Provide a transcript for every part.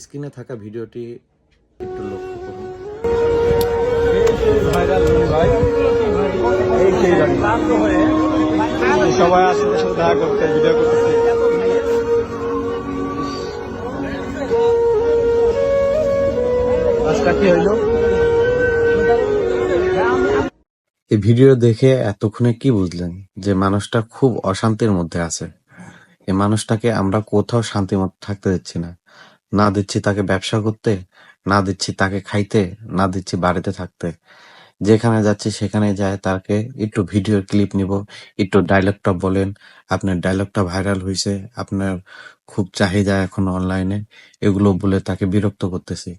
স্ক্রিনে থাকা ভিডিওটি একটু লক্ষ্য করুন। সবাই আসলে দেখা করতে ভিডিও করতেছে। কাজটা কি হইলো? এই ভিডিও দেখে এতক্ষণে কি বুঝলেন? যে মানুষটা খুব অশান্তির মধ্যে আছে। এই মানুষটাকে আমরা কোথাও শান্তি মতো থাকতে দিচ্ছি না। না দিচ্ছি তাকে ব্যবসা করতে, না দিচ্ছি তাকে খাইতে, না দিচ্ছি বাড়িতে থাকতে। যেখানে যাচ্ছি সেখানে যায় তাকে একটু ভিডিও ক্লিপ নিব, একটু ডায়লগটা বলেন, আপনার ডায়লগটা ভাইরাল হয়েছে, আপনার খুব চাহিদা এখন অনলাইনে, এগুলো বলে তাকে বিরক্ত করতেছি।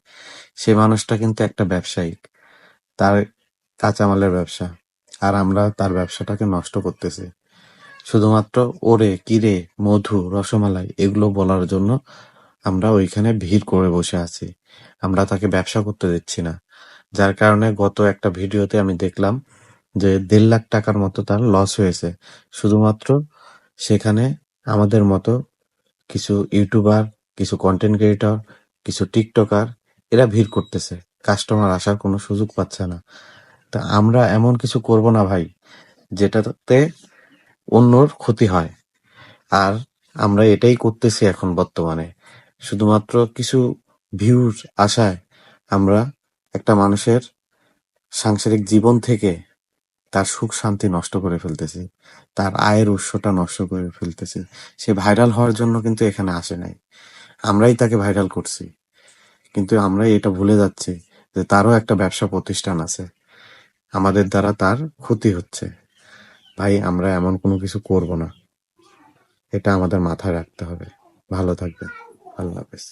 সে মানুষটা কিন্তু একটা ব্যবসায়িক, তার কাঁচামালের ব্যবসা, আর আমরা তার ব্যবসাটাকে নষ্ট করতেছি শুধুমাত্র ওরে কিরে মধু রসমালাই এগুলো বলার জন্য। আমরা ওইখানে ভিড় করে বসে আছি, আমরা তাকে ব্যবসা করতে দিচ্ছি না। যার কারণে গত একটা ভিডিওতে আমি দেখলাম যে 1.5 লাখ টাকার মতো তার লস হয়েছে, শুধুমাত্র সেখানে আমাদের মতো কিছু ইউটিউবার, কিছু কন্টেন্ট ক্রিয়েটর, কিছু টিকটকার এরা ভিড় করতেছে, কাস্টমার আসার কোনো সুযোগ পাচ্ছে না। তা আমরা এমন কিছু করব না ভাই যেটাতে অন্যর ক্ষতি হয়। আর আমরা এটাই করতেছি এখন বর্তমানে, শুধুমাত্র কিছু ভিউর আশায় আমরা একটা মানুষের সাংসারিক জীবন থেকে তার সুখ শান্তি নষ্ট করে ফেলতেছি, তার আয়ের উৎসটা নষ্ট করে ফেলতেছি। সে ভাইরাল হওয়ার জন্য কিন্তু এখানে আসে নাই, আমরাই তাকে ভাইরাল করছি। কিন্তু আমরা এটা ভুলে যাচ্ছি যে তারও একটা ব্যবসা প্রতিষ্ঠান আছে, আমাদের দ্বারা তার ক্ষতি হচ্ছে। ভাই আমরা এমন কোনো কিছু করব না, এটা আমাদের মাথায় রাখতে হবে। ভালো থাকবেন, আল্লাহ হাফেজ।